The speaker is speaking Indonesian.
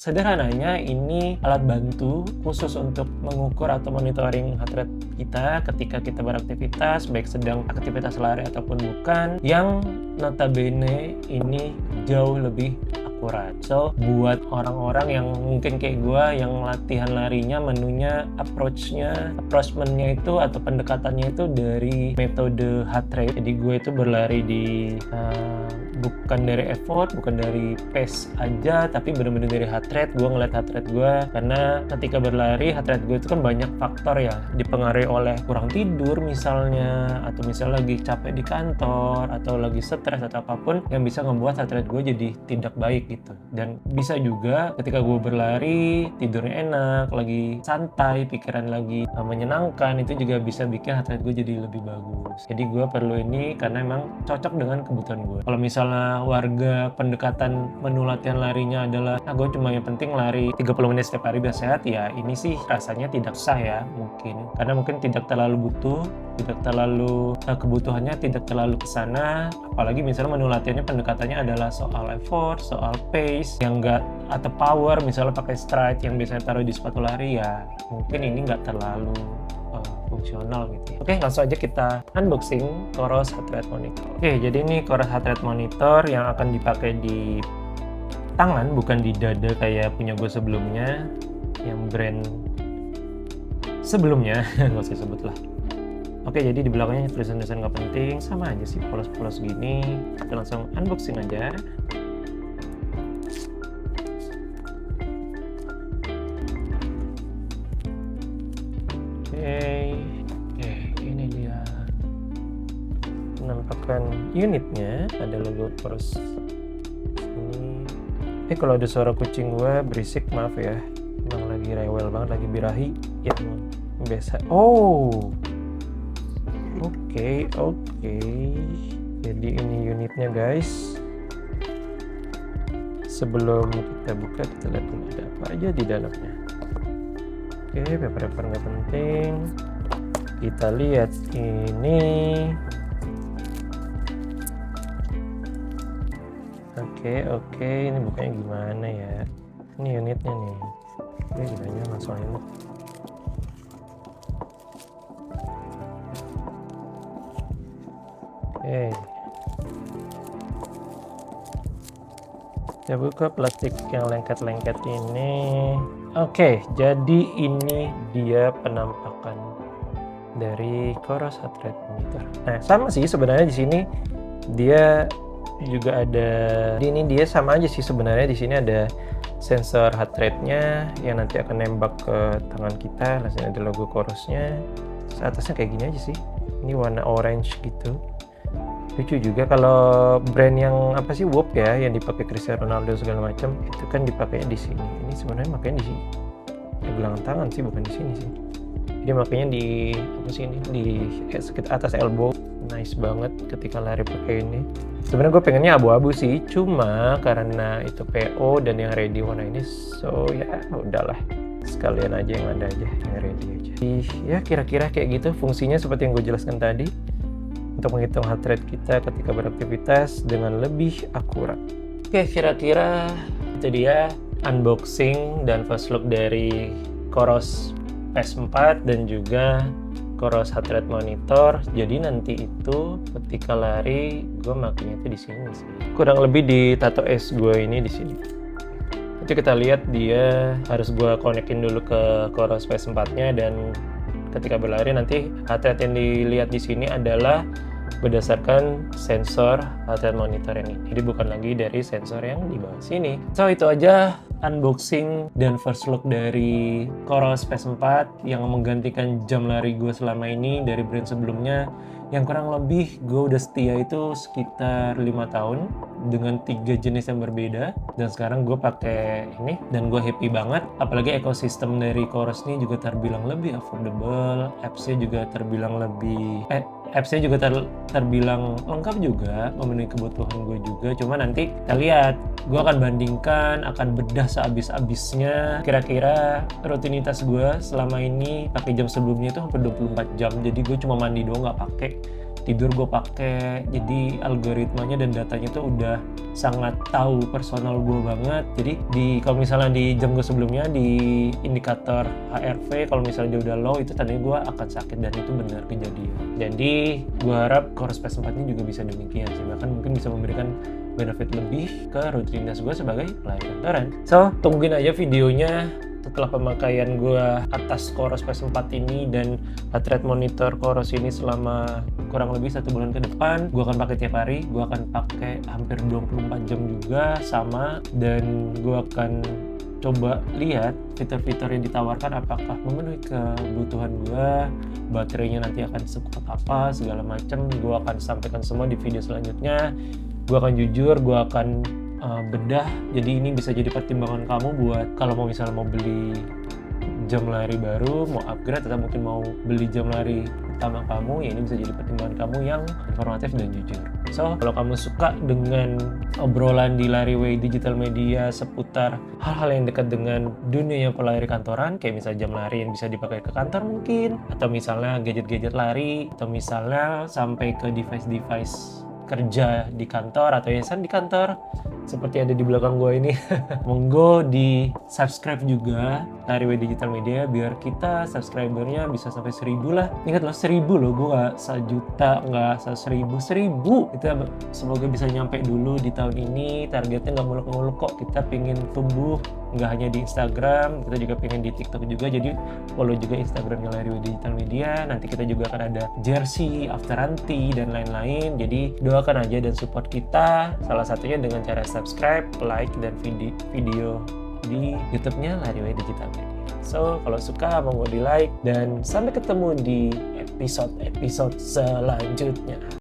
Sederhananya ini alat bantu khusus untuk mengukur atau monitoring heart rate kita ketika kita beraktivitas, baik sedang aktivitas lari ataupun bukan, yang notabene ini jauh lebih akurat. So, buat orang-orang yang mungkin kayak gue yang latihan larinya, menunya, approachment-nya itu atau pendekatannya itu dari metode heart rate. Jadi gue itu berlari di bukan dari effort, bukan dari pace aja, tapi benar-benar dari heart rate. Gue ngeliat heart rate gue, karena ketika berlari heart rate gue itu kan banyak faktor ya, dipengaruhi oleh kurang tidur misalnya, atau misalnya lagi capek di kantor, atau lagi stres atau apapun yang bisa membuat heart rate gue jadi tidak baik gitu. Dan bisa juga ketika gue berlari tidurnya enak, lagi santai, pikiran lagi menyenangkan, itu juga bisa bikin heart rate gue jadi lebih bagus. Jadi gue perlu ini karena emang cocok dengan kebutuhan gue. Kalau misalnya warga pendekatan menu latihan larinya adalah gue cuma yang penting lari 30 menit setiap hari biar sehat, ya ini sih rasanya tidak sah ya, mungkin karena mungkin tidak terlalu butuh, tidak terlalu kebutuhannya tidak terlalu kesana. Apalagi misalnya menu latihannya pendekatannya adalah soal effort, soal pace yang enggak, atau power misalnya pakai stride yang biasanya taruh di sepatu lari, ya mungkin ini nggak terlalu fungsional gitu ya. Oke, langsung aja kita unboxing Coros Heart Rate Monitor. Oke, jadi ini Coros Heart Rate Monitor yang akan dipakai di tangan, bukan di dada kayak punya gue sebelumnya, yang brand sebelumnya nggak usah sebut lah. Oke, jadi di belakangnya tulisan-tulisan nggak penting, sama aja sih, polos-polos gini. Kita langsung unboxing aja. Oke, ini dia penampakan unitnya, ada logo Coros ini. Kalau ada suara kucing gue berisik, maaf ya, emang lagi rewel banget, lagi birahi ya, biasa. Oke. Jadi ini unitnya guys. Sebelum kita buka, kita lihat dulu ada apa aja di dalamnya. Oke, paper nggak penting. Kita lihat ini. Oke, ini bukanya gimana ya? Ini unitnya nih. Oke, gimana langsung aja. Oke. Kita buka plastik yang lengket-lengket ini. Oke, jadi ini dia penampakan dari Coros Heart Rate Monitor. Nah, sama sih sebenarnya di sini dia juga ada. Ini dia sama aja sih sebenarnya, di sini ada sensor heart rate-nya yang nanti akan nembak ke tangan kita. Di sini ada logo Corosnya. Atasnya kayak gini aja sih. Ini warna orange gitu. Lucu juga kalau brand yang apa sih, Whoop ya, yang dipakai Cristiano Ronaldo segala macam, itu kan dipakainya di sini. Ini sebenarnya makanya di belakang tangan sih, bukan di sini sih. Jadi makanya di apa sih ini, di sekitar atas elbow. Nice banget ketika lari pakai ini. Sebenarnya gue pengennya abu-abu sih, cuma karena itu PO dan yang ready warna ini, so ya udahlah, sekalian aja yang ada aja, yang ready aja. Ya kira-kira kayak gitu fungsinya, seperti yang gue jelaskan tadi, untuk menghitung heart rate kita ketika beraktivitas dengan lebih akurat. Oke, kira-kira itu dia unboxing dan first look dari Coros PS4 dan juga Coros Heart Rate Monitor. Jadi nanti itu ketika lari gue makanya itu di sini sih. Kurang lebih di tato es gue ini di sini. Nanti kita lihat dia harus gue konekin dulu ke Coros PS4-nya, dan ketika berlari nanti heart rate yang dilihat di sini adalah berdasarkan sensor heart rate monitor yang ini. Jadi bukan lagi dari sensor yang di bawah sini. So itu aja unboxing dan first look dari Coros PS4 yang menggantikan jam lari gue selama ini dari brand sebelumnya, yang kurang lebih gue udah setia itu sekitar 5 tahun dengan 3 jenis yang berbeda, dan sekarang gue pakai ini dan gue happy banget. Apalagi ekosistem dari Coros ini juga terbilang lebih affordable, apps-nya juga terbilang terbilang lengkap juga, memenuhi kebutuhan gue juga. Cuma nanti kita lihat, gue akan bandingkan, akan bedah sehabis-habisnya kira-kira rutinitas gue selama ini. Pakai jam sebelumnya itu hampir 24 jam, jadi gue cuma mandi doang, nggak pakai tidur gue pakai, jadi algoritmanya dan datanya tuh udah sangat tahu personal gue banget. Jadi kalau misalnya di jam gue sebelumnya di indikator HRV kalau misalnya dia udah low itu tandanya gue akan sakit, dan itu benar kejadian. Jadi gue harap Coros PS4 ini juga bisa demikian sih, bahkan mungkin bisa memberikan benefit lebih ke rutinitas gue sebagai pelayan kantoran. So tungguin aja videonya setelah pemakaian gue atas Coros PS4 ini dan heart rate monitor Coros ini selama kurang lebih 1 bulan ke depan. Gue akan pakai tiap hari, gue akan pakai hampir 24 jam juga sama, dan gue akan coba lihat fitur-fitur yang ditawarkan apakah memenuhi kebutuhan gue, baterainya nanti akan sekuat apa, segala macam. Gue akan sampaikan semua di video selanjutnya. Gue akan jujur, gue akan bedah, jadi ini bisa jadi pertimbangan kamu buat kalau misalnya mau beli jam lari baru, mau upgrade atau mungkin mau beli jam lari utama kamu, ya ini bisa jadi pertimbangan kamu yang informatif dan jujur. So, kalau kamu suka dengan obrolan di Lariway Digital Media seputar hal-hal yang dekat dengan dunia pelari kantoran, kayak misalnya jam lari yang bisa dipakai ke kantor mungkin, atau misalnya gadget-gadget lari, atau misalnya sampai ke device-device kerja di kantor atau yayasan di kantor seperti ada di belakang gue ini. Monggo di subscribe juga Lariway Digital Media biar kita subscribernya bisa sampai 1000 lah. Ingat loh, 1000 loh, gue gak 1 juta, gak 1000. Kita semoga bisa nyampe dulu di tahun ini. Targetnya gak muluk-muluk kok, kita pengen tumbuh nggak hanya di Instagram, kita juga pengen di TikTok juga. Jadi follow juga Instagramnya Lariway Digital Media. Nanti kita juga akan ada jersey, afterranti, dan lain-lain. Jadi doakan aja dan support kita, salah satunya dengan cara subscribe, like, dan video di YouTube-nya Lariway Digital Media. So, kalau suka monggo di like, dan sampai ketemu di episode-episode selanjutnya.